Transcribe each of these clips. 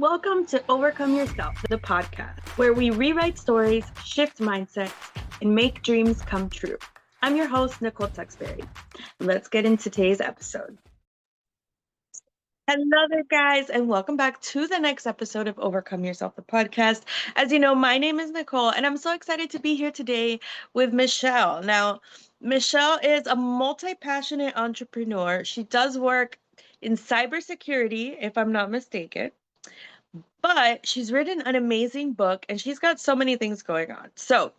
Welcome to Overcome Yourself, the podcast, where we rewrite stories, shift mindsets, and make dreams come true. I'm your host, Nicole. Let's get into today's episode. Hello there, guys, and welcome back to the next episode of Overcome Yourself, the podcast. As you know, my name is Nicole, and I'm so excited to be here today with Michele. Now, Michele is a multi-passionate entrepreneur. She does work in cybersecurity, if I'm not mistaken. But she's written an amazing book and she's got so many things going on. So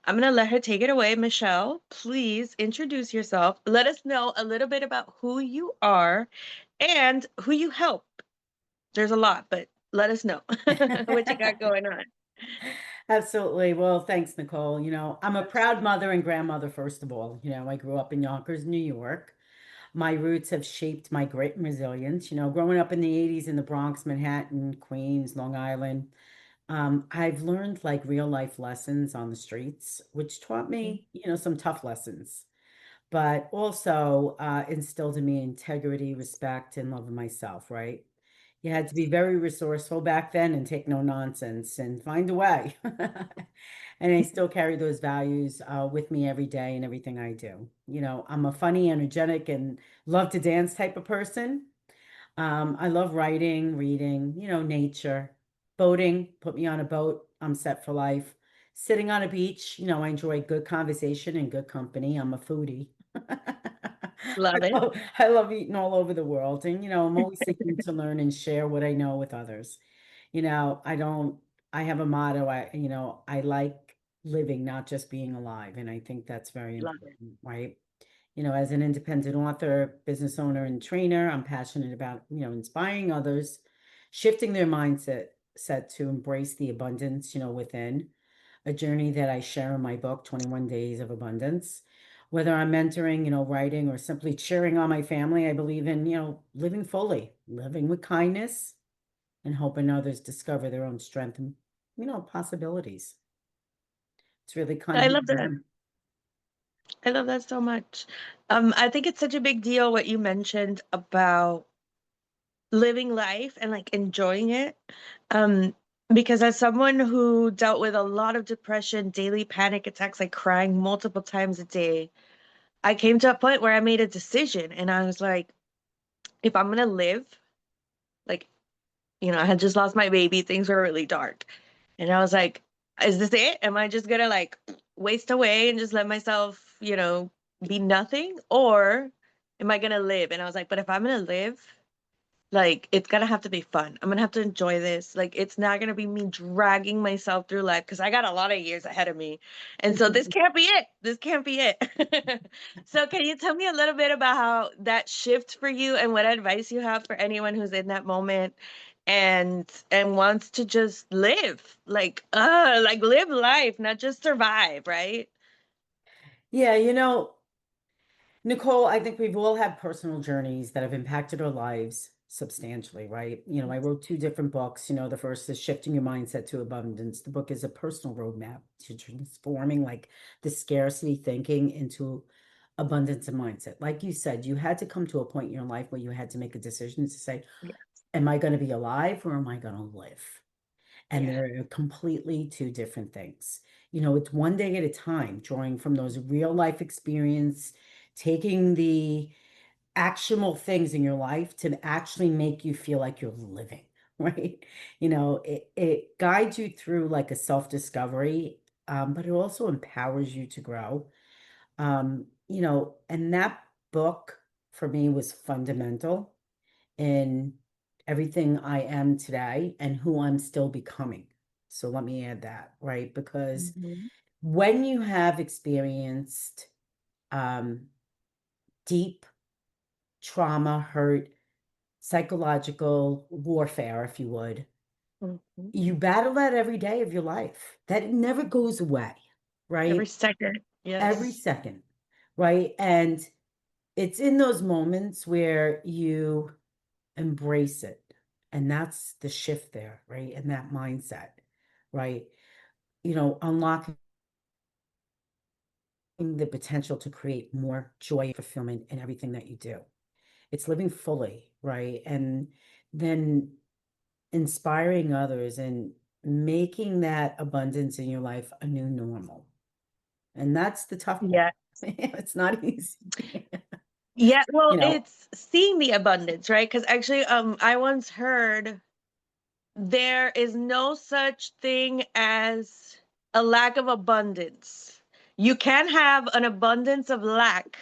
I'm going to let her take it away. Michele, please introduce yourself. Let us know a little bit about who you are and who you help. There's a lot, but let us know what you got going on. Absolutely. Well, thanks, Nicole. I'm a proud mother and grandmother, first of all. I grew up in Yonkers, New York. My roots have shaped my grit and resilience. Growing up in the 80s in the Bronx, Manhattan, Queens, Long Island, I've learned like real life lessons on the streets, which taught me, some tough lessons, but also instilled in me integrity, respect, and love of myself, right? You had to be very resourceful back then and take no nonsense and find a way. And I still carry those values with me every day and everything I do. I'm a funny, energetic, and love to dance type of person. I love writing, reading, nature, boating. Put me on a boat, I'm set for life. Sitting on a beach, I enjoy good conversation and good company. I'm a foodie. Love it. I love eating all over the world. And, I'm always seeking to learn and share what I know with others. I don't, I have a motto. I like living, not just being alive. And I think that's very Love it. important, right? As an independent author, business owner, and trainer, I'm passionate about, inspiring others, shifting their mindset to embrace the abundance, within a journey that I share in my book, 21 Days of Abundance. Whether I'm mentoring, writing, or simply cheering on my family, I believe in, living fully, living with kindness, and helping others discover their own strength and, possibilities. It's really kind I of love who I that. am. I love that so much. I think it's such a big deal what you mentioned about living life and like enjoying it. Um, because as someone who dealt with a lot of depression, daily panic attacks, like crying multiple times a day, I came to a point where I made a decision and I was like, if I'm gonna live, like, I had just lost my baby, things were really dark. And I was like, is this it? Am I just gonna like waste away and just let myself, be nothing? Or am I gonna live? And I was like, but if I'm gonna live, like, it's gonna have to be fun. I'm gonna have to enjoy this. Like, it's not gonna be me dragging myself through life because I got a lot of years ahead of me. And so this can't be it. This can't be it. So can you tell me a little bit about how that shift for you and what advice you have for anyone who's in that moment and wants to just live, like live life, not just survive, right? Yeah, Nicole, I think we've all had personal journeys that have impacted our lives substantially, right? I wrote two different books. The first is Shifting Your Mindset to Abundance. The book is a personal roadmap to transforming like the scarcity thinking into abundance and mindset. Like you said, you had to come to a point in your life where you had to make a decision to say, Yeah. am I going to be alive or am I going to live? And Yeah. they're completely two different things. It's one day at a time, drawing from those real life experience, taking the actionable things in your life to actually make you feel like you're living, right? It guides you through like a self-discovery, but it also empowers you to grow. And that book for me was fundamental in everything I am today and who I'm still becoming. So let me add that, right? Because Mhm. when you have experienced um, deep trauma, hurt, psychological warfare, if you would, Mhm. you battle that every day of your life. That never goes away, Every right? second. Every Yes. second, right? And it's in those moments where you embrace it. And that's the shift there, right? And that mindset, right? Unlocking the potential to create more joy and fulfillment in everything that you do. It's living fully, right? And then inspiring others and making that abundance in your life a new normal. And that's the tough part. Yeah. It's not easy. Yeah, well, You know, it's seeing the abundance, right? Because actually, I once heard there is no such thing as a lack of abundance. You can have an abundance of lack,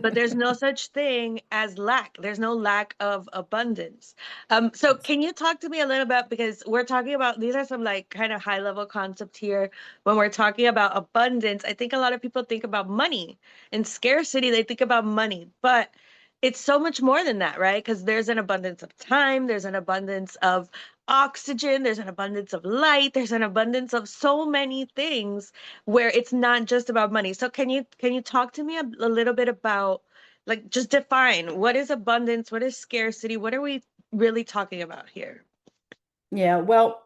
but there's no such thing as lack. There's no lack of abundance. So can you talk to me a little bit, because we're talking about, these are some like kind of high level concepts here. When we're talking about abundance, I think a lot of people think about money and scarcity. They think about money, but it's so much more than that, right? Because there's an abundance of time, there's an abundance of oxygen, there's an abundance of light, there's an abundance of so many things where it's not just about money. So can you talk to me a little bit about, like, just define what is abundance, what is scarcity, what are we really talking about here? yeah, well,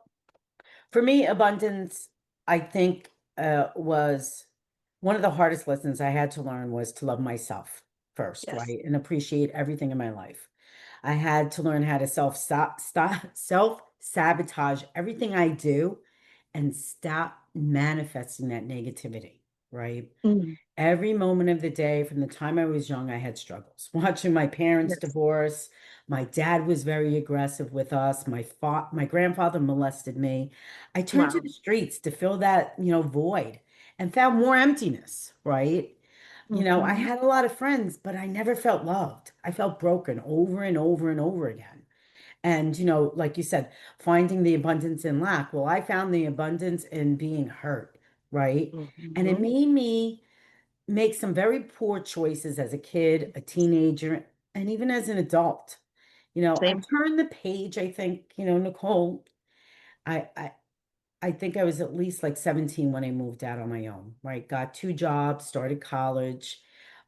for me, abundance, I think, was one of the hardest lessons I had to learn was to love myself first, Yes. right? And appreciate everything in my life. I had to learn how to self sabotage everything I do and stop manifesting that negativity, right? Mm, Every moment of the day, from the time I was young, I had struggles. Watching my parents yes. divorce, my dad was very aggressive with us. My grandfather molested me. I turned to Wow. the streets to fill that, void and found more emptiness, right? I Mm-hmm. had a lot of friends, but I never felt loved. I felt broken over and over and over again. And, like you said, finding the abundance in lack. Well, I found the abundance in being hurt, right? And it Mm-hmm. made me make some very poor choices as a kid, a teenager, and even as an adult. I Same. turned the page, I think, Nicole, I, I I think I was at least like 17 when I moved out on my own, right? Got two jobs, started college,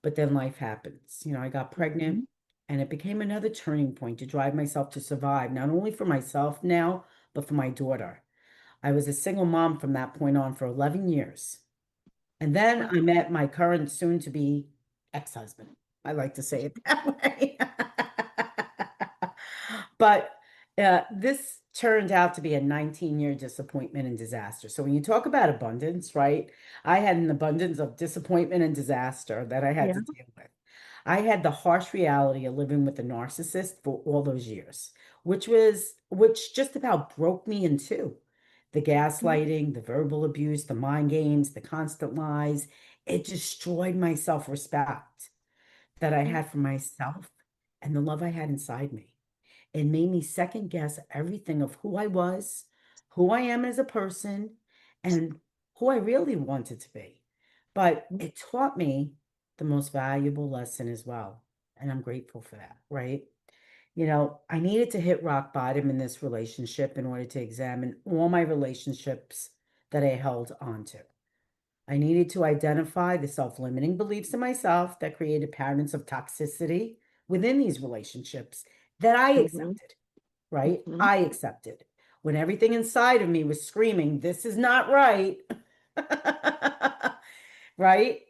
but then life happens. I got pregnant Mm-hmm. and it became another turning point to drive myself to survive, not only for myself now, but for my daughter. I was a single mom from that point on for 11 years. And then I Wow. met my current soon to be ex-husband. I like to say it that way. But this turned out to be a 19-year disappointment and disaster. So when you talk about abundance, right? I had an abundance of disappointment and disaster that I had Yeah. to deal with. I had the harsh reality of living with a narcissist for all those years, which just about broke me in two. The Mm-hmm. gaslighting, the verbal abuse, the mind games, the constant lies, it destroyed my self-respect that I had for myself and the love I had inside me. It made me second guess everything of who I was, who I am as a person, and who I really wanted to be. But it taught me the most valuable lesson as well. And I'm grateful for that, right? I needed to hit rock bottom in this relationship in order to examine all my relationships that I held on to. I needed to identify the self limiting beliefs in myself that created patterns of toxicity within these relationships that I Mm-hmm. accepted, right? Mm-hmm. I accepted when everything inside of me was screaming, this is not right. Right?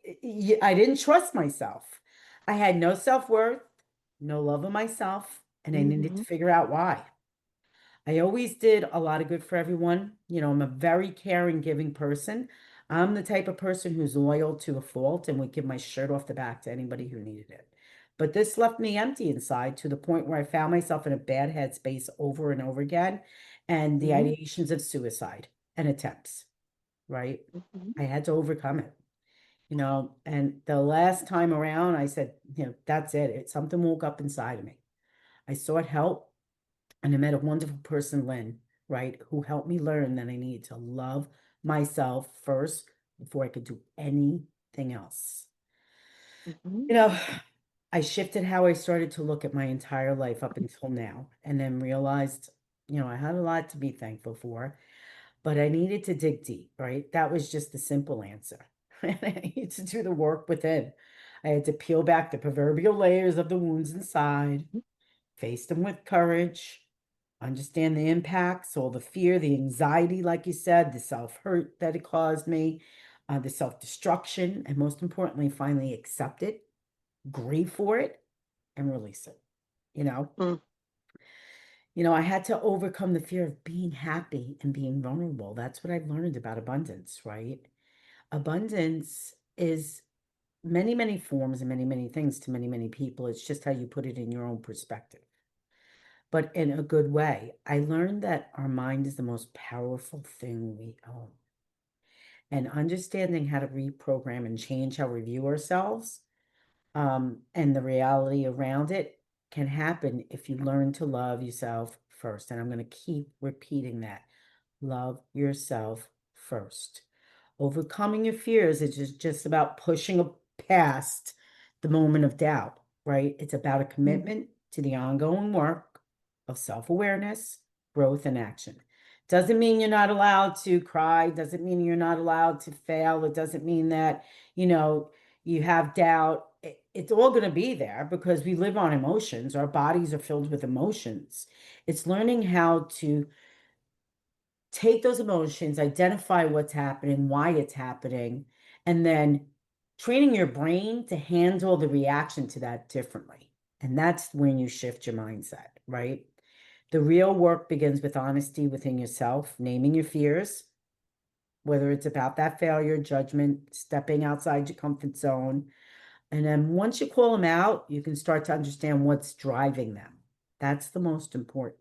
I didn't trust myself. I had no self worth, no love of myself, and I needed Mm-hmm. to figure out why. I always did a lot of good for everyone. I'm a very caring, giving person. I'm the type of person who's loyal to a fault and would give my shirt off the back to anybody who needed it. But this left me empty inside to the point where I found myself in a bad headspace over and over again, and the Mm-hmm. ideations of suicide and attempts, right? Mm-hmm. I had to overcome it, and the last time around, I said, that's it. Something woke up inside of me. I sought help. And I met a wonderful person, Lynn, right, who helped me learn that I needed to love myself first before I could do anything else. Mm-hmm. You know, I shifted how I started to look at my entire life up until now, and then realized, I had a lot to be thankful for, but I needed to dig deep, right? That was just the simple answer. And I needed to do the work within. I had to peel back the proverbial layers of the wounds inside, face them with courage, understand the impacts, all the fear, the anxiety, like you said, the self-hurt that it caused me, the self-destruction, and most importantly, finally accept it, grieve for it, and release it, you know? I had to overcome the fear of being happy and being vulnerable. That's what I've learned about abundance, right? Abundance is many, many forms and many, many things to many, many people. It's just how you put it in your own perspective, but in a good way. I learned that our mind is the most powerful thing we own. And understanding how to reprogram and change how we view ourselves, and the reality around it can happen if you learn to love yourself first. And I'm going to keep repeating that. Love yourself first. Overcoming your fears is just about past the moment of doubt, right? It's about a Mm. commitment to the ongoing work of self-awareness, growth, and action. Doesn't mean you're not allowed to cry, doesn't mean you're not allowed to fail. It doesn't mean that, you know, you have doubt. It's all going to be there because we live on emotions. Our bodies are filled with emotions. It's learning how to take those emotions, identify what's happening, why it's happening, and then training your brain to handle the reaction to that differently. And that's when you shift your mindset, right? The real work begins with honesty within yourself, naming your fears, whether it's about that failure, judgment, stepping outside your comfort zone. And then once you call them out, you can start to understand what's driving them. That's the most important.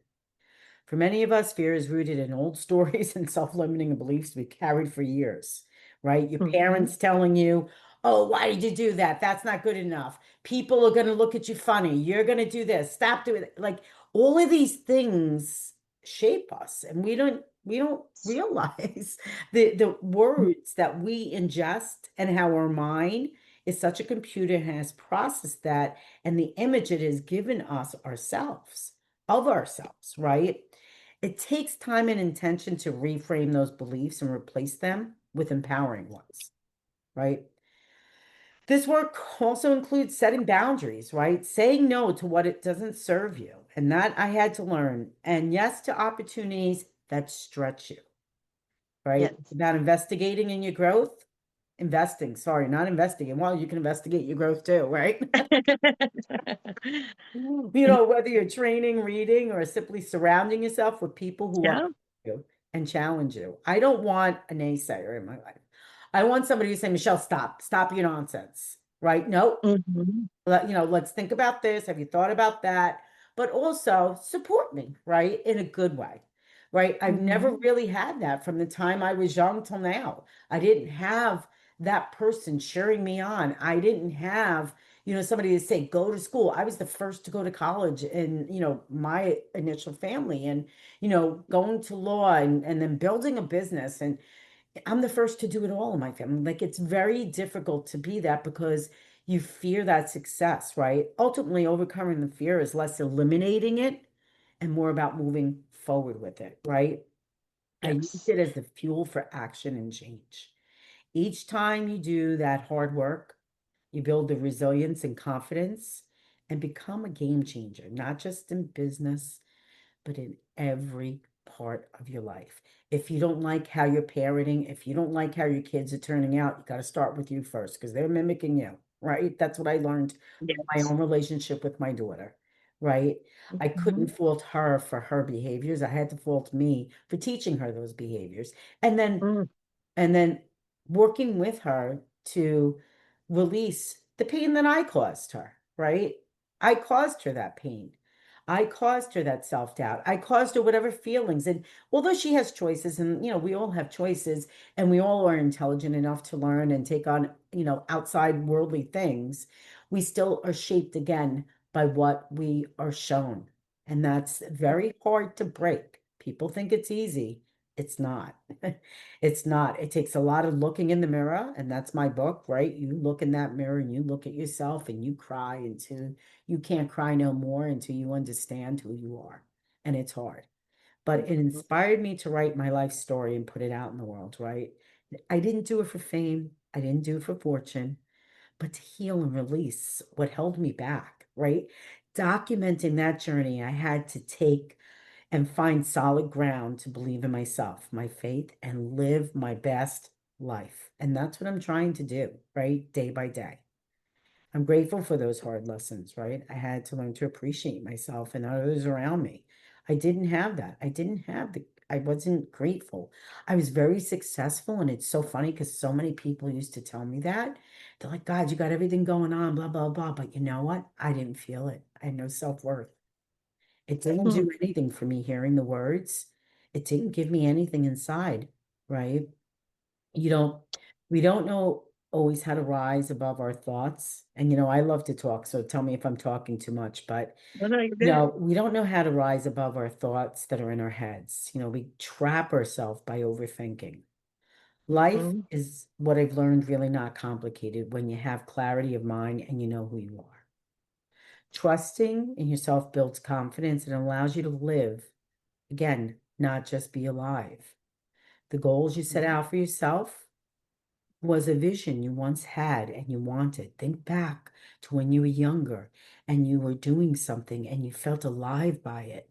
For many of us, fear is rooted in old stories and self-limiting beliefs we carried for years, right? Your Mhm. parents telling you, oh, why did you do that? That's not good enough. People are going to look at you funny. You're going to do this. Stop doing it. Like all of these things shape us, and we don't realize the words that we ingest and how our mind is such a computer has processed that and the image it has given us ourselves of ourselves, right? It takes time and intention to reframe those beliefs and replace them with empowering ones, right? This work also includes setting boundaries, right? Saying no to what it doesn't serve you. And that I had to learn. And yes to opportunities that stretch you, right? It's Yes. about investigating in your growth. Investing, sorry, not investigating. Well, you can investigate your growth too, right? Whether you're training, reading, or simply surrounding yourself with people who Yeah. uplift you and challenge you. I don't want a naysayer in my life. I want somebody to say, Michelle, stop your nonsense, right? No, Mhm. let's think about this. Have you thought about that? But also support me, right? In a good way, right? I've never Mhm. really had that from the time I was young till now. I didn't have that person cheering me on. I didn't have, somebody to say, go to school. I was the first to go to college in, my initial family and, going to law and then building a business. And I'm the first to do it all in my family. Like it's very difficult to be that because you fear that success, right? Ultimately, overcoming the fear is less eliminating it and more about moving forward with it, right? I used Yes. it as the fuel for action and change. Each time you do that hard work, you build the resilience and confidence and become a game changer, not just in business, but in every part of your life. If you don't like how you're parenting, if you don't like how your kids are turning out, you got to start with you first because they're mimicking you, right? That's what I learned with my Yes. own relationship with my daughter, right? I couldn't Mhm. fault her for her behaviors. I had to fault me for teaching her those behaviors. And then Mm. and then working with her to release the pain that I caused her, right? I caused her that pain. I caused her that self-doubt. I caused her whatever feelings. And although she has choices, and we all have choices, and we all are intelligent enough to learn and take on, outside worldly things, we still are shaped again by what we are shown. And that's very hard to break. People think it's easy. It's not. It's not. It takes a lot of looking in the mirror, and that's my book, right? You look in that mirror and you look at yourself and you cry until you can't cry no more until you understand who you are. And it's hard. But it Mhm. inspired me to write my life story and put it out in the world, right? I didn't do it for fame. I didn't do it for fortune, but to heal and release what held me back, right? Documenting that journey, I had to take and find solid ground to believe in myself, my faith, and live my best life. And that's what I'm trying to do, right? Day by day. I'm grateful for those hard lessons, right? I had to learn to appreciate myself and others around me. I didn't have that. I wasn't grateful. I was very successful. And it's so funny because so many people used to tell me that. They're like, God, you got everything going on, blah, blah, blah. But you know what? I didn't feel it. I had no self-worth. It didn't Hmm. do anything for me hearing the words. It didn't give me anything inside, right? You don't, we don't know always how to rise above our thoughts. And, I love to talk, so tell me if I'm talking too much, but No, no, you're good. no, we don't know how to rise above our thoughts that are in our heads. We trap ourselves by overthinking. Life Hmm. is what I've learned really not complicated when you have clarity of mind and you know who you are. Trusting in yourself builds confidence and allows you to live, again, not just be alive. The goals you set out for yourself was a vision you once had and you wanted. Think back to when you were younger and you were doing something and you felt alive by it.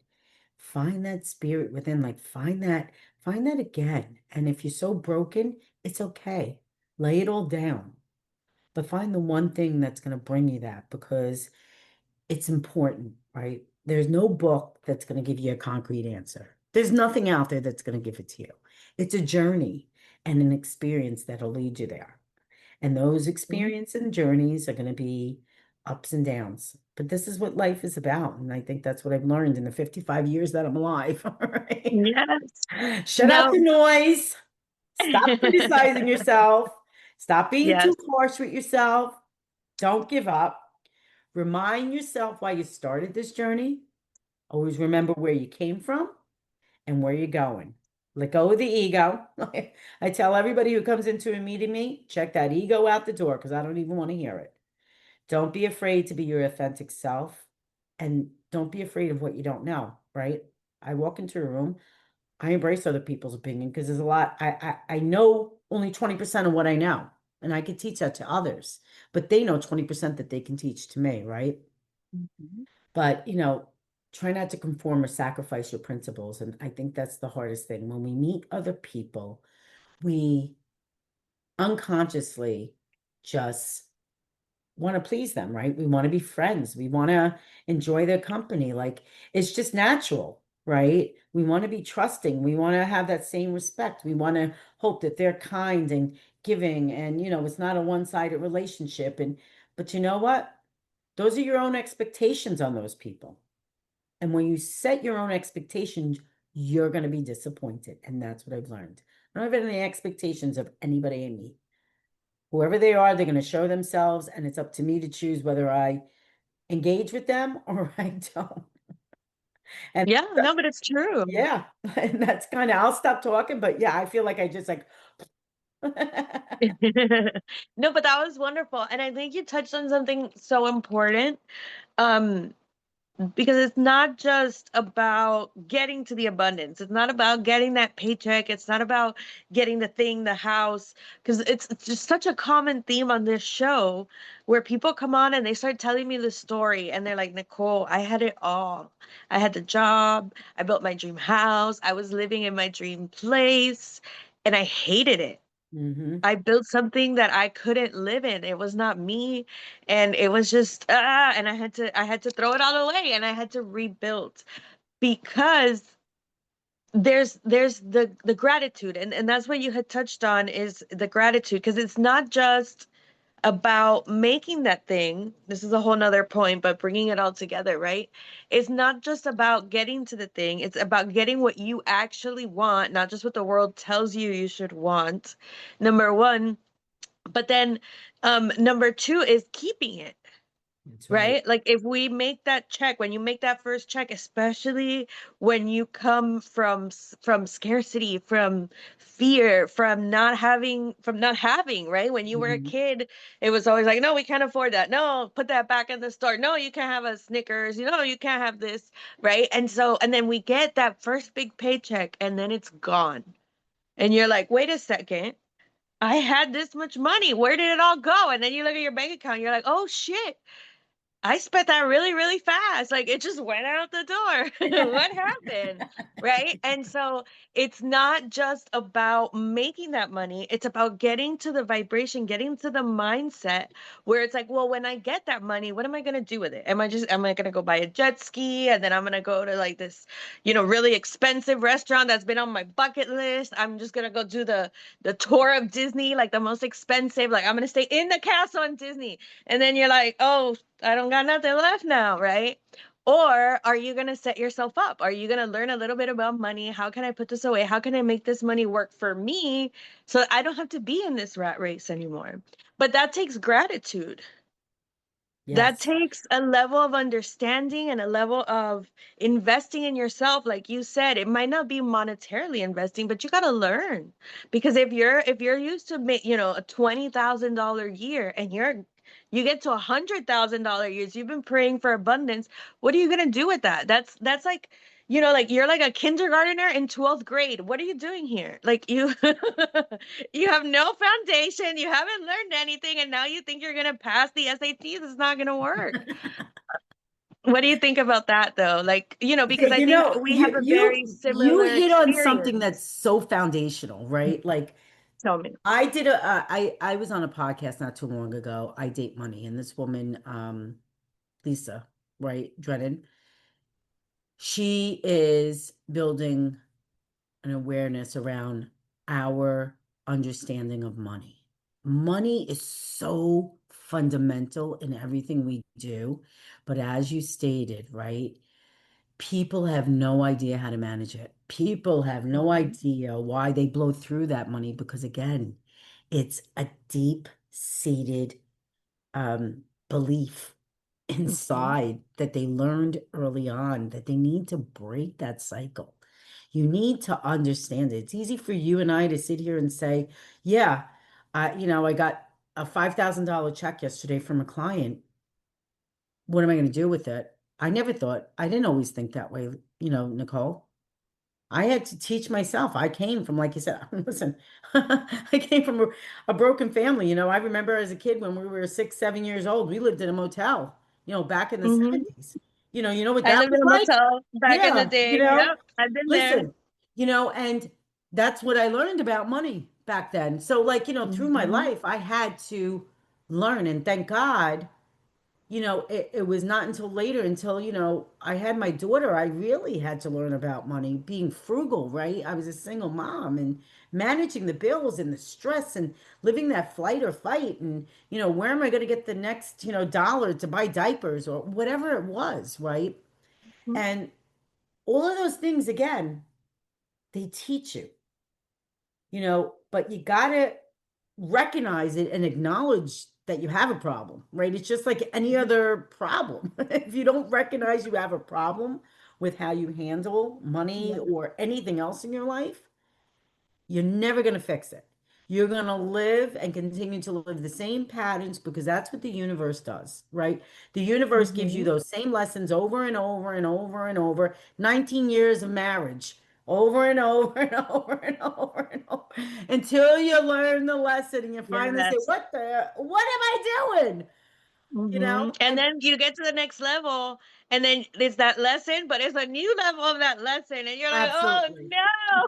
Find that spirit within, like find that again. And if you're so broken, it's okay. Lay it all down. But find the one thing that's going to bring you that because it's important, right? There's no book that's going to give you a concrete answer. There's nothing out there that's going to give it to you. It's a journey and an experience that'll lead you there. And those Hmm. experiences and journeys are going to be ups and downs. But this is what life is about. And I think that's what I've learned in the 55 years that I'm alive. All right. Yes. Shut out No. the noise. Stop criticizing yourself. Stop being too Yes. harsh with yourself. Don't give up. Remind yourself why you started this journey. Always remember where you came from and where you're going. Let go of the ego. I tell everybody who comes into a meeting me, check that ego out the door because I don't even want to hear it. Don't be afraid to be your authentic self and don't be afraid of what you don't know, right? I walk into a room, I embrace other people's opinion because there's a lot I know only 20% of what I know. And I could teach that to others, but they know 20% that they can teach to me, right? Mhm. But, try not to conform or sacrifice your principles. And I think that's the hardest thing. When we meet other people, we unconsciously just want to please them, right? We want to be friends. We want to enjoy their company. Like it's just natural, right? We want to be trusting. We want to have that same respect. We want to hope that they're kind and giving and it's not a one-sided relationship. But you know what? Those are your own expectations on those people. And when you set your own expectations, you're going to be disappointed. And that's what I've learned. I don't have any expectations of anybody I meet. Whoever they are, they're going to show themselves, and it's up to me to choose whether I engage with them or I don't. And Yeah, no, but it's true. yeah, and that's kind of, I'll stop talking, but yeah, I feel like I just like, No, but that was wonderful. And I think you touched on something so important. Um, because it's not just about getting to the abundance. It's not about getting that paycheck. It's not about getting the thing, the house, because it's just such a common theme on this show where people come on and they start telling me the story and they're like, Nicole, I had it all. I had the job, I built my dream house, I was living in my dream place, and I hated it. hmm I built something that I couldn't live in. It was not me. And it was just and I had to throw it all away and I had to rebuild because there's the gratitude and that's what you had touched on is the gratitude because it's not just about making that thing. This is a whole nother point, but bringing it all together, right? It's not just about getting to the thing. It's about getting what you actually want, not just what the world tells you you should want. Number one, but then number two is keeping it, That's right. right? Like if we make that check, when you make that first check, especially when you come from from scarcity, from fear, from not having, right? When you were a hmm kid, it was always like, no, we can't afford that. No, put that back in the store. No, you can't have a Snickers. You can't have this, right? And then we get that first big paycheck and then it's gone. And you're like, wait a second. I had this much money. Where did it all go? And then you look at your bank account, you're like, oh shit. I spent that really, really fast. Like it just went out the door. What happened? Right. And so it's not just about making that money, it's about getting to the vibration, getting to the mindset where it's like, well, when I get that money, what am I going to do with it? Am I going to go buy a jet ski and then I'm going to go to like this, really expensive restaurant that's been on my bucket list? I'm just going to go do the tour of Disney, like the most expensive, like I'm going to stay in the castle in Disney. And then you're like, oh, I don't got nothing left now, right? Or are you going to set yourself up? Are you going to learn a little bit about money? How can I put this away? How can I make this money work for me so I don't have to be in this rat race anymore? But that takes gratitude. That Yes. takes a level of understanding and a level of investing in yourself. Like you said, it might not be monetarily investing, but you got to learn. Because if you're used to make, a $20,000 year and you get to $100,000 years, you've been praying for abundance. What are you gonna do with that? That's like, like you're like a kindergartner in 12th grade. What are you doing here? Like you you have no foundation, you haven't learned anything, and now you think you're gonna pass the SATs. It's not gonna work. What do you think about that though? Like, Yeah, because I think we have you a very you similar hit on something experience. that's so foundational, right? Like Tell me. I was on a podcast not too long ago. I Date Money, and this woman, Lisa, right, Drennan, she is building an awareness around our understanding of money. Money is so fundamental in everything we do, but as you stated, right? People have no idea how to manage it. People have no Mhm, idea why they blow through that money because, again, it's a deep-seated belief mhm, inside that they learned early on that they need to break that cycle. You need to understand it. It's easy for you and I to sit here and say, yeah, I got a $5,000 check yesterday from a client. What am I going to do with it? I didn't always think that way, Nicole. I had to teach myself. I came from, like you said, listen, I came from a broken family. I remember as a kid when we were 6, 7 years old, we lived in a motel, back in the mhm. 70s. You know what I that lived was in a like? motel back in the Yeah, day. Yep, I've been there. listen, and that's what I learned about money back then. So, like, through my Mhm, life, I had to learn. And thank God it was not until later, until, I had my daughter, I really had to learn about money, being frugal, right? I was a single mom and managing the bills and the stress and living that flight or fight. And, where am I going to get the next, dollar to buy diapers or whatever it was, right? mhm, And all of those things, again, they teach you, but you got to recognize it and acknowledge that you have a problem, right? It's just like any mhm. other problem. If you don't recognize you have a problem with how you handle money Yeah. or anything else in your life, you're never going to fix it. You're going to live and continue to live the same patterns because that's what the universe does, right? The universe gives you Mhm. those same lessons over and over and over and over. 19 years of marriage, over and over and over and over and over until you learn the lesson and you finally say, Yes. what am I doing? And And then you get to the next level, and then it's that lesson, but it's a new level of that lesson, and you're like, oh absolutely. no.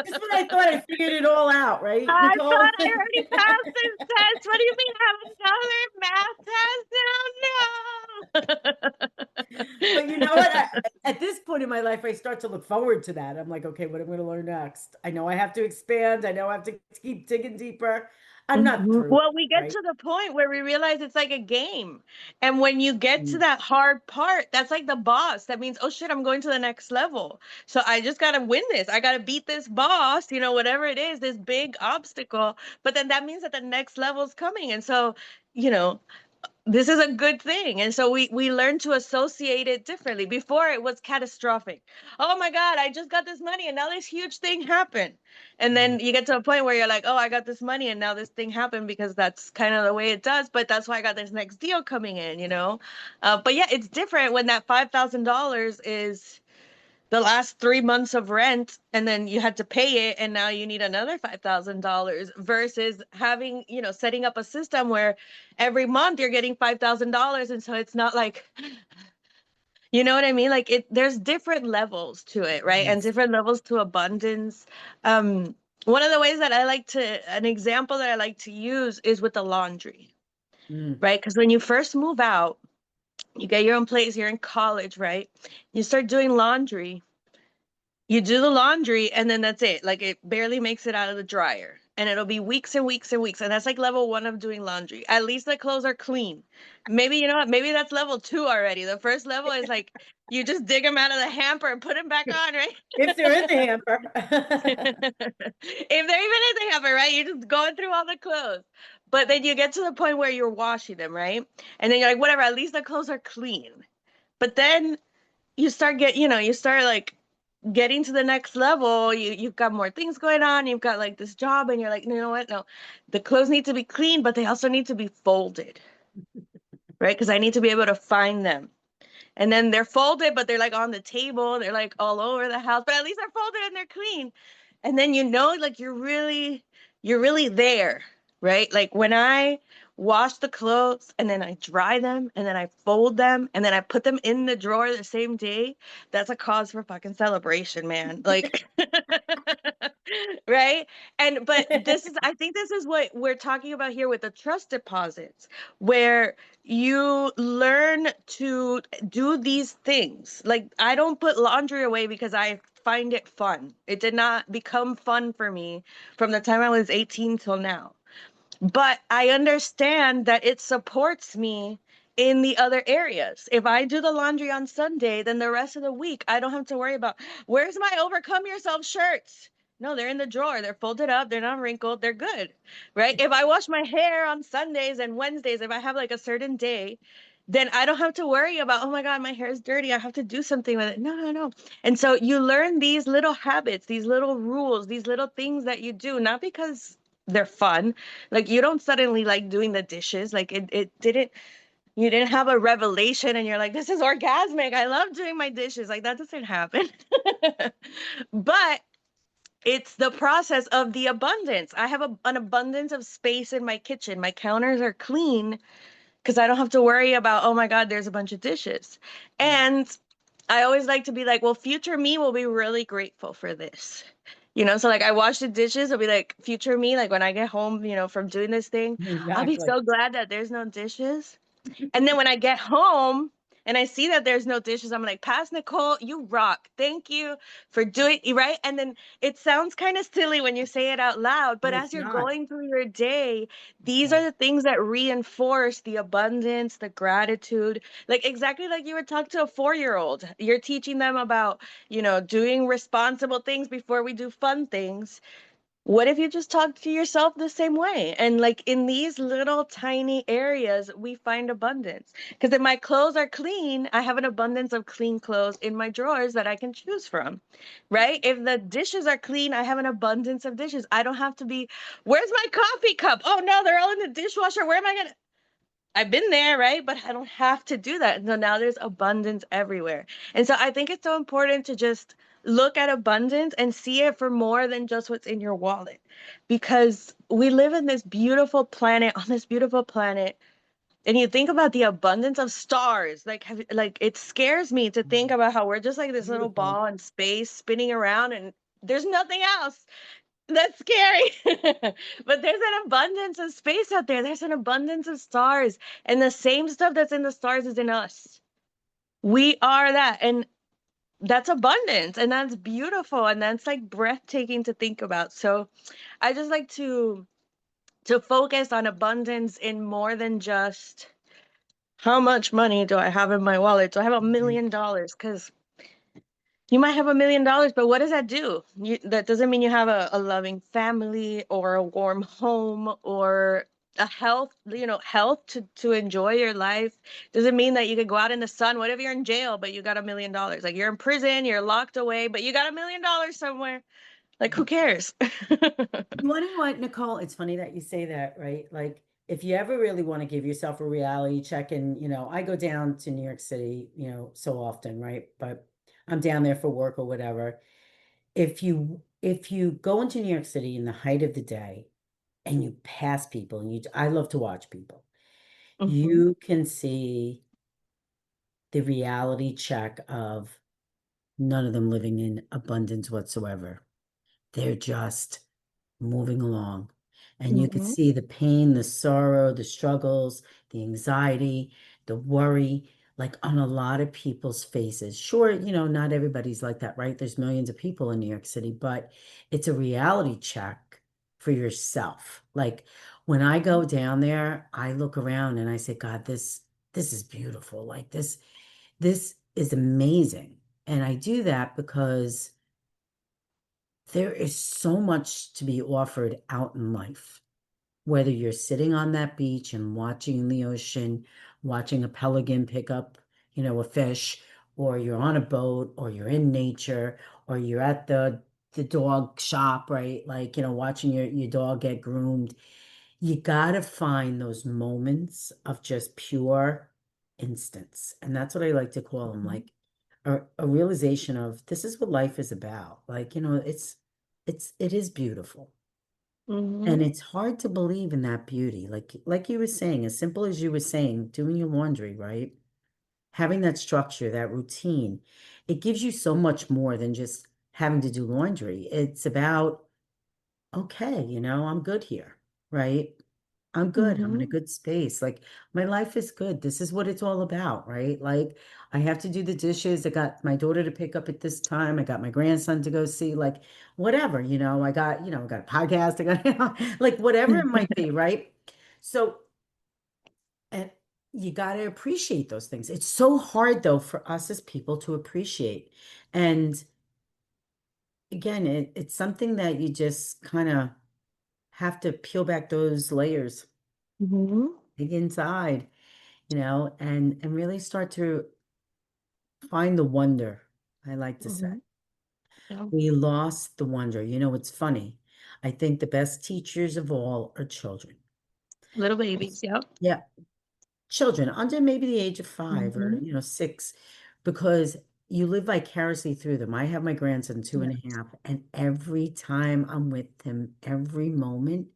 Just when I thought I figured it all out, right, I Nicole? thought I already passed this test. What do you mean have another math test But you know what? At this point in my life, I start to look forward to that. I'm like, okay, what am I going to learn next? I know I have to expand. I know I have to keep digging deeper. I'm No? not Mhm. through, Well, we get right? to the point where we realize it's like a game. And when you get to Mm, that hard part, that's like the boss. That means, oh shit, I'm going to the next level. So I just got to win this. I got to beat this boss, whatever it is, this big obstacle. But then that means that the next level is coming. And so, you know, this is a good thing. And so we learn to associate it differently. Before it was catastrophic. Oh my God, I just got this money and now this huge thing happened. And then right. you get to a point where you're like, oh, I got this money and now this thing happened because that's kind of the way it does. But that's why I got this next deal coming in. But yeah, it's different when that $5,000 is the last 3 months of rent and then you had to pay it and now you need another $5,000 versus having, setting up a system where every month you're getting $5,000. And so it's not like, you know what I mean? Like there's different levels to it, right? And Yes. different levels to abundance. Um, One of the ways that an example that I like to use is with the laundry, Mm. right? Because when you first move out, you get your own place, you're in college, right? You start doing laundry, you do the laundry, and then that's it. Like it barely makes it out of the dryer. And it'll be weeks and weeks and weeks. And that's like level one of doing laundry. At least the clothes are clean. Maybe, you know what? Maybe that's level two already. The first level is like you just dig them out of the hamper and put them back on, right? If they're in the hamper. If they're even in the hamper, right? You're just going through all the clothes. But then you get to the point where you're washing them, right? And then you're like, whatever, at least the clothes are clean. But then you start like getting to the next level. You've got more things going on. You've got like this job, and you're like, you know what? No, the clothes need to be clean, but they also need to be folded, right? Because I need to be able to find them. And then they're folded, but they're like on the table. They're like all over the house, but at least they're folded and they're clean. And then like you're really there, right? Like when I wash the clothes and then I dry them and then I fold them and then I put them in the drawer the same day, that's a cause for fucking celebration, man. Like right? And but I think this is what we're talking about here with the trust deposits, where you learn to do these things. Like I don't put laundry away because I find it fun. It did not become fun for me from the time I was 18 till now. But I understand that it supports me in the other areas. If I do the laundry on Sunday, then the rest of the week I don't have to worry about where's my overcome yourself shirts. No, they're in the drawer. They're folded up. They're not wrinkled. They're good. Right? If I wash my hair on Sundays and Wednesdays, if I have like a certain day, then I don't have to worry about, oh my God, my hair is dirty. I have to do something with it. No, no, no. And so you learn these little habits, these little rules, these little things that you do, not because they're fun. Like you don't suddenly like doing the dishes. Like it didn't, you didn't have a revelation and you're like, this is orgasmic. I love doing my dishes. Like that doesn't happen. But it's the process of the abundance. I have an abundance of space in my kitchen. My counters are clean because I don't have to worry about, oh my God, there's a bunch of dishes. And I always like to be like, well, future me will be really grateful for this. So like I wash the dishes, I'll be like, future me, like when I get home, from doing this thing, I'll be Exactly. so glad that there's no dishes. And then when I get home and I see that there's no dishes, I'm like, Pass Nicole, you rock. Thank you for doing it, right? And then it sounds kind of silly when you say it out loud, but It's as you're not. going through your day, these are Right. the things that reinforce the abundance, the gratitude. Like exactly like you would talk to a 4-year-old. You're teaching them about, doing responsible things before we do fun things. What if you just talk to yourself the same way? And like in these little tiny areas, we find abundance. Because if my clothes are clean, I have an abundance of clean clothes in my drawers that I can choose from, right? If the dishes are clean, I have an abundance of dishes. I don't have to be, where's my coffee cup? Oh no, they're all in the dishwasher. Where am I gonna? I've been there, right? But I don't have to do that. So now there's abundance everywhere. And so I think it's so important to just look at abundance and see it for more than just what's in your wallet. Because we live in this beautiful planet, on this beautiful planet, and you think about the abundance of stars. Like it scares me to think about how we're just like this little Beautiful. ball in space spinning around and there's nothing else. That's scary. But there's an abundance of space out there. There's an abundance of stars. And the same stuff that's in the stars is in us. We are that. And that's abundance. And that's beautiful. And that's like breathtaking to think about. So I just like to focus on abundance in more than just how much money do I have in my wallet? Do I have $1 million? Because you might have $1 million, but what does that do? That doesn't mean you have a loving family or a warm home or a health to enjoy your life. Doesn't mean that you could go out in the sun. What if you're in jail, but you got $1 million? Like you're in prison, you're locked away, but you got $1 million somewhere. Like who cares? You want to know what, Nicole? It's funny that you say that, right? Like, if you ever really want to give yourself a reality check, and I go down to New York City, so often, right? But I'm down there for work or whatever. If you go into New York City in the height of the day and you pass people and I love to watch people, Hmm. you can see the reality check of none of them living in abundance whatsoever. They're just moving along. And you could Hmm. see the pain, the sorrow, the struggles, the anxiety, the worry, like on a lot of people's faces. Sure, not everybody's like that, right? There's millions of people in New York City, but it's a reality check for yourself. Like when I go down there, I look around and I say, God, this is beautiful. Like this is amazing. And I do that because there is so much to be offered out in life. Whether you're sitting on that beach and watching the ocean, watching a pelican pick up, a fish, or you're on a boat, or you're in nature, or you're at the dog shop, right? Like, watching your dog get groomed. You gotta find those moments of just pure instance. And that's what I like to call them, like a realization of this is what life is about. Like, it is beautiful. And Hmm. it's hard to believe in that beauty. Like you were saying, as simple as you were saying, doing your laundry, right? Having that structure, that routine, it gives you so much more than just having to do laundry. It's about, okay, I'm good here, right? I'm good. I'm in a Hmm. good space. Like my life is good. This is what it's all about, right? Like I have to do the dishes. I got my daughter to pick up at this time. I got my grandson to go see, like whatever, I got a podcast. I got, like whatever it might be, right? So, and you got to appreciate those things. It's so hard though for us as people to appreciate. And again, it's something that you just kind of have to peel back those layers, Hmm. dig inside, and really start to find the wonder, I like to say. Hmm. Yeah. We lost the wonder. It's funny. I think the best teachers of all are children. Little babies, yeah. Yeah, children under maybe the age of 5 or, Hmm. 6, because you live vicariously through them. I have my grandson two and Yeah. a half, and every time I'm with him, every moment,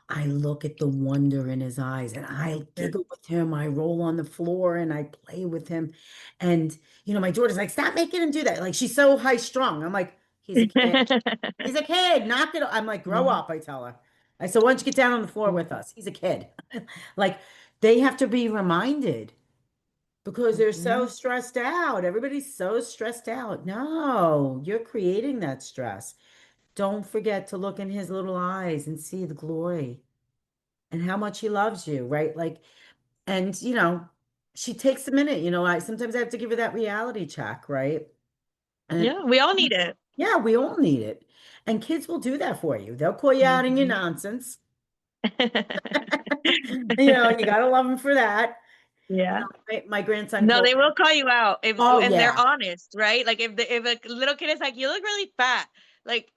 I look at the wonder in his eyes and I giggle with him. I roll on the floor and I play with him. And, my daughter's like, stop making him do that. Like, she's so high strung. I'm like, he's a kid. He's a kid. Knock it. I'm like, grow Mhm. up, I tell her. I said, why don't you get down on the floor with us? He's a kid. Like, they have to be reminded because they're so Mhm. stressed out. Everybody's so stressed out. No, you're creating that stress. Don't forget to look in his little eyes and see the glory and how much he loves you, right? Like, and she takes a minute, I sometimes I have to give her that reality check, right? And Yeah, we all need it. yeah, we all need it. And kids will do that for you. They'll call you out in your Mhm. nonsense. You gotta love them for that. Yeah. My grandson No, calls they me. will call you out if Oh and they're yeah. honest, right? Like if a little kid is like, "You look really fat," like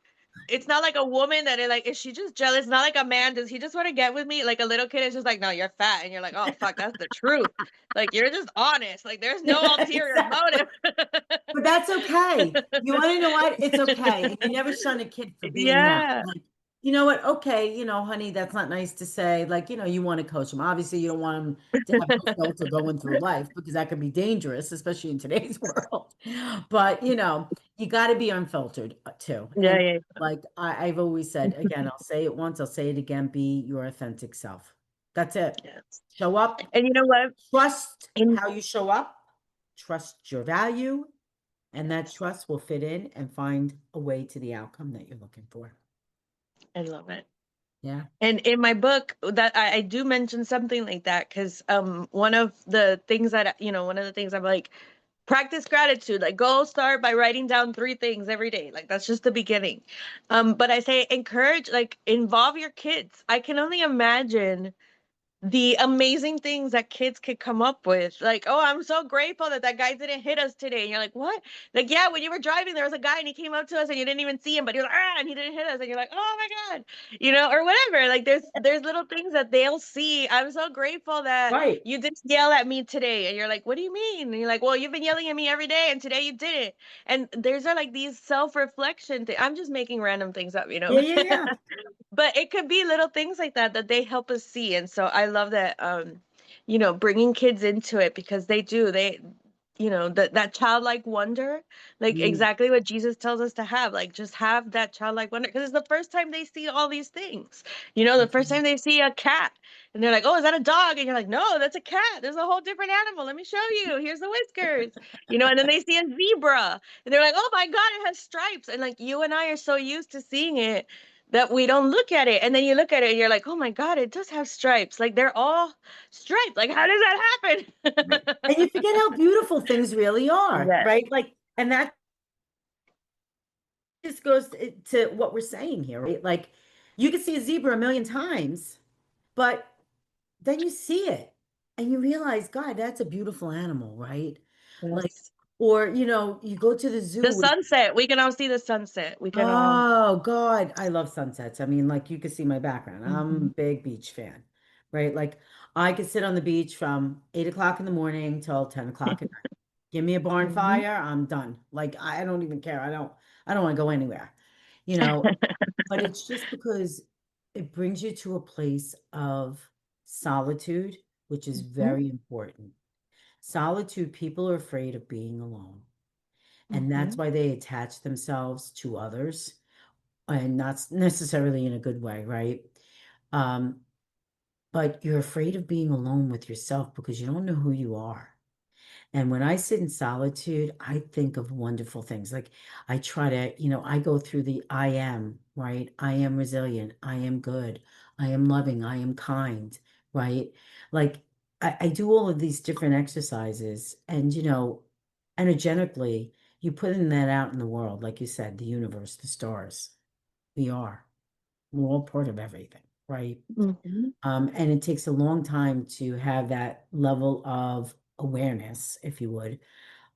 it's not like a woman that is like, is she just jealous? Not like a man, does he just want to get with me? Like a little kid is just like, "No, you're fat," and you're like, "Oh fuck, that's the truth." Like you're just honest. Like there's no ulterior Exactly. motive. But that's okay. You want to know what? It's okay. And you never shun a kid for being that. Yeah. Like, you know what? Okay, honey, that's not nice to say. Like, you want to coach them. Obviously, you don't want them to have no filter going through life because that could be dangerous, especially in today's world. But, you got to be unfiltered too. Yeah, And yeah. like I've always said, again, I'll say it once, I'll say it again, be your authentic self. That's it. Yes. Show up, And you know what? trust In how you show up, trust your value, and that trust will fit in and find a way to the outcome that you're looking for. I love it. Yeah. And in my book, that I do mention something like that because one of the things that one of the things I'm like, practice gratitude. Like go start by writing down 3 things every day. Like that's just the beginning. But I say encourage, like involve your kids. I can only imagine the amazing things that kids could come up with. Like, oh, I'm so grateful that that guy didn't hit us today. And you're like, what? Like, yeah, when you were driving, there was a guy and he came up to us and you didn't even see him, but you're like, ah, and he didn't hit us. And you're like, oh my God, or whatever. Like, there's little things that they'll see. I'm so grateful that Right. you didn't yell at me today. And you're like, what do you mean? And you're like, well, you've been yelling at me every day and today you didn't. And there's are like these self-reflection things. I'm just making random things up, Yeah, yeah, yeah. but it could be little things like that that they help us see. And so I love that, bringing kids into it, because that childlike wonder, like Mm, exactly what Jesus tells us to have, like just have that childlike wonder, because it's the first time they see all these things, the that's first right. time they see a cat and they're like, oh, is that a dog? And you're like, no, that's a cat. There's a whole different animal. Let me show you. Here's the whiskers, and then they see a zebra and they're like, oh my God, it has stripes. And like you and I are so used to seeing it that we don't look at it. And then you look at it and you're like, oh my God, it does have stripes. Like they're all striped. Like, how does that Right. happen? And you forget how beautiful things really are, Yes. right? Like, and that just goes to what we're saying here, right? Like, you can see a zebra a million times, but then you see it and you realize, God, that's a beautiful animal, right? Like, Yes. or, you go to the The zoo. sunset. We can all see the sunset. We can all. Oh God, I love sunsets. I mean, like you can see my background. I'm a Mhm. big beach fan, right? Like I could sit on the beach from 8 o'clock in the morning till 10 o'clock at night. Give me a barn Mhm. fire, I'm done. Like I don't even care. I don't want to go anywhere, you know, but it's just because it brings you to a place of solitude, which is Mhm. very important. Solitude, people are afraid of being alone. And that's Mhm. why they attach themselves to others and not necessarily in a good way, right? Um, but you're afraid of being alone with yourself because you don't know who you are. And when I sit in solitude, I think of wonderful things. Like I try to, I go through the I am, right? I am resilient. I am good. I am loving. I am kind, right? Like I do all of these different exercises and, energetically, you putting that out in the world, like you said, the universe, the stars, we are. We're all part of everything, right? Mhm. And it takes a long time to have that level of awareness, if you would.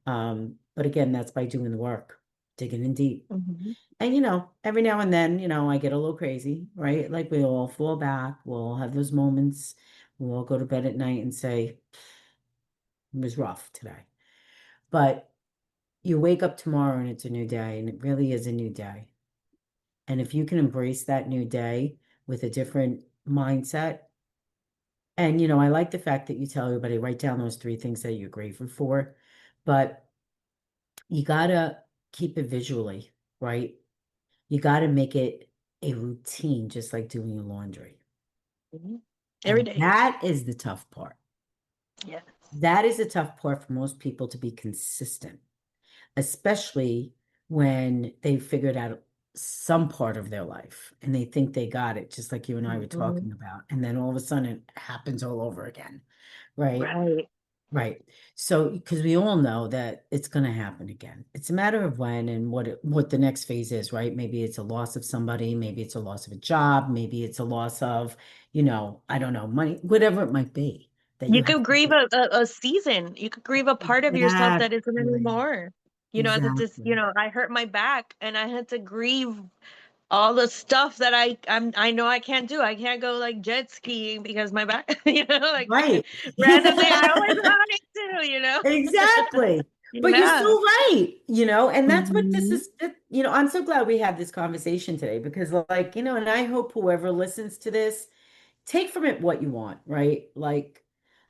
But again, that's by doing the work, digging in deep. Mhm. And every now and then, I get a little crazy, right? Like we all fall back, we'll all have those moments. We'll all go to bed at night and say, it was rough today. But you wake up tomorrow and it's a new day, and it really is a new day. And if you can embrace that new day with a different mindset, and I like the fact that you tell everybody write down those three things that you're grateful for, but you gotta keep it visually, right? You gotta make it a routine, just like doing your laundry. Mhm. Every And day. that is the tough part. Yes. That is the tough part for most people to be consistent, especially when they figured out some part of their life and they think they got it, just like you and I were Mhm. talking about. And then all of a sudden it happens all over again, right? Right. Right. So, because we all know that it's going to happen again. It's a matter of when and what the next phase is, right? Maybe it's a loss of somebody, maybe it's a loss of a job, maybe it's a loss of, I don't know, money, whatever it might be that you You have could to grieve do. a season. You could grieve a part of yourself that isn't Exactly. anymore. As it's just, Exactly. I hurt my back and I had to grieve all the stuff that I know I can't do. I can't go like jet skiing because my back, like Right. random thing I always wanted to. Exactly. But you're Yeah. so right, and that's what this Mhm. is, I'm so glad we had this conversation today because like, and I hope whoever listens to this take from it what you want, right? Like,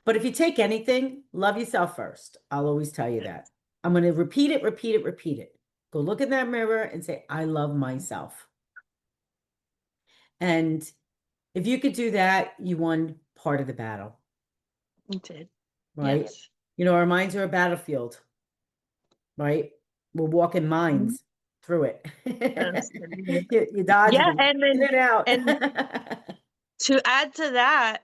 but if you take anything, love yourself first. I'll always tell you that. I'm going to repeat it, repeat it, repeat it. Go look in that mirror and say, I love myself. And if you could do that, you won part of the battle, You did. right? Yes. Our minds are a battlefield, right? We're walking Mhm. mines through it. Absolutely. You're dodging Yeah, them and in then and out. and to add to that,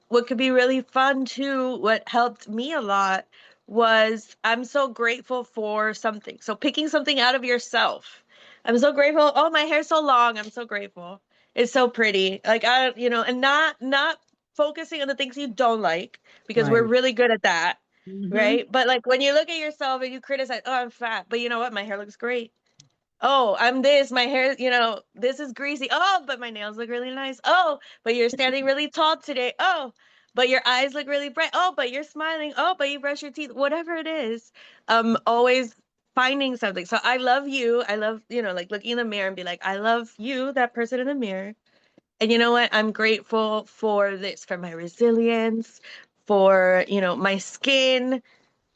what could be really fun too, what helped me a lot was I'm so grateful for something. So picking something out of yourself. I'm so grateful. Oh, my hair's so long. I'm so grateful. It's so pretty. Like and not focusing on the things you don't like, because we're Right. really good at that, Hmm. right? But like when you look at yourself and you criticize, oh, I'm fat, but you know what? My hair looks great. Oh, I'm this, my hair, this is greasy. Oh, but my nails look really nice. Oh, but you're standing really tall today. Oh, but your eyes look really bright. Oh, but you're smiling. Oh, but you brush your teeth. Whatever it is, always finding something. So I love you. I love, like looking in the mirror and be like, I love you, that person in the mirror. And you know what? I'm grateful for this, for my resilience, for, my skin,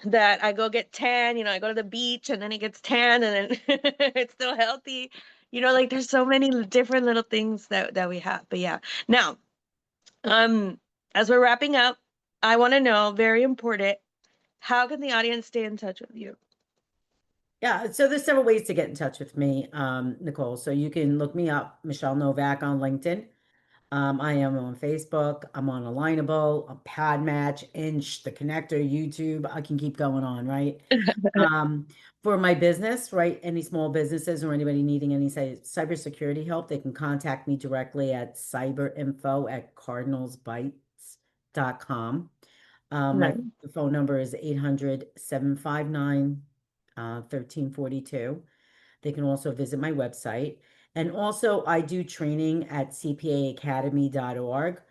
that I go get tan, I go to the beach and then it gets tan and then it's still healthy. Like there's so many different little things that we have. But yeah. Now, um, as we're wrapping up, I want to know, very important, how can the audience stay in touch with you? Yeah, so there's several ways to get in touch with me, Nicole. So you can look me up, Michelle Novack on LinkedIn. I am on Facebook. I'm on Alignable, a Pad Match, Inch, The Connector, YouTube. I can keep going on, right? Um, for my business, right? Any small businesses or anybody needing any cybersecurity help, they can contact me directly at cyberinfo@cardinalsbites.com. My No. phone number is 800-759 1342. They can also visit my website. And also, I do training at cpaacademy.org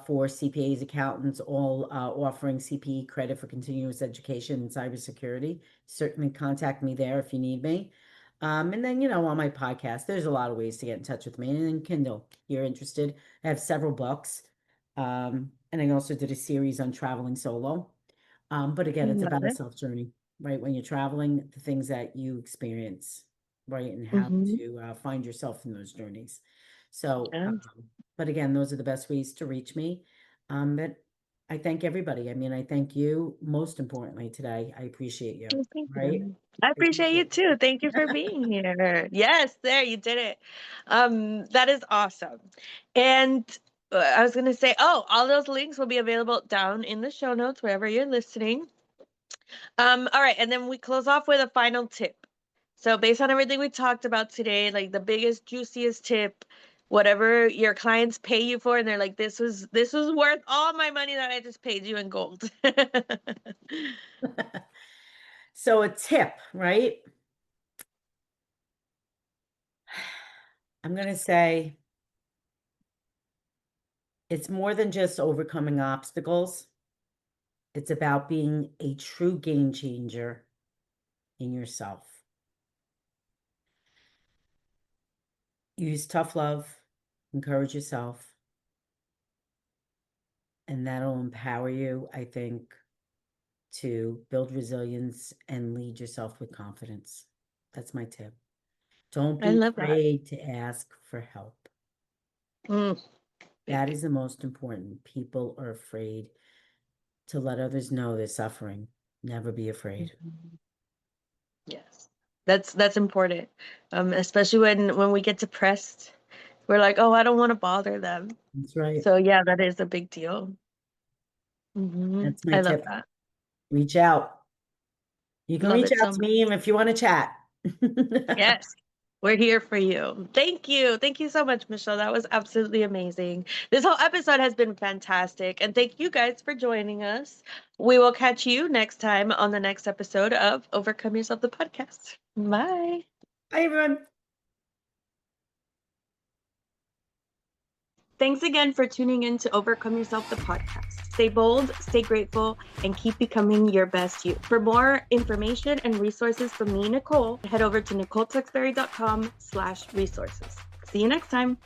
for CPAs, accountants, all offering CPE credit for continuous education and cybersecurity. Certainly contact me there if you need me. And then, on my podcast, there's a lot of ways to get in touch with me. And then Kindle, if you're interested. I have several books. And I also did a series on traveling solo. But again, it's Love about a it. self journey, right? When you're traveling, the things that you experience, right? And how Hmm. to find yourself in those journeys. So, Yeah. but again, those are the best ways to reach me. But I thank everybody. I mean, I thank you most importantly today. I appreciate you, Well, thank right? you. I I appreciate you appreciate too. Thank you for being here. Yes, there you did it. That is awesome. And I was gonna say, oh, all those links will be available down in the show notes wherever you're listening. All right, and then we close off with a final tip. So based on everything we talked about today, like the biggest, juiciest tip, whatever your clients pay you for, and they're like, this was worth all my money that I just paid you in gold. you. So a tip, right? I'm going to say it's more than just overcoming obstacles. It's about being a true game changer in yourself. Use tough love, encourage yourself, and that'll empower you, I think, to build resilience and lead yourself with confidence. That's my tip. Don't I be love that. afraid to ask for help. Mm, That big. is the most important. People are afraid to let others know they're suffering. Never be afraid. Mhm. Yes. That's important. Especially when we get depressed, we're like, oh, I don't want to bother them. That's right. So yeah, that is a big deal. That's my I love tip. that. Reach out. You can Love reach it out so to much. me even if you want to chat. Yes. We're here for you. Thank you. Thank you so much, Michelle. That was absolutely amazing. This whole episode has been fantastic. And thank you guys for joining us. We will catch you next time on the next episode of Overcome Yourself, the podcast. Bye. Hi, everyone. Thanks again for tuning in to Overcome Yourself, the podcast. Stay bold, stay grateful, and keep becoming your best you. For more information and resources from me, Nicole, head over to nicoletexberry.com/resources. See you next time.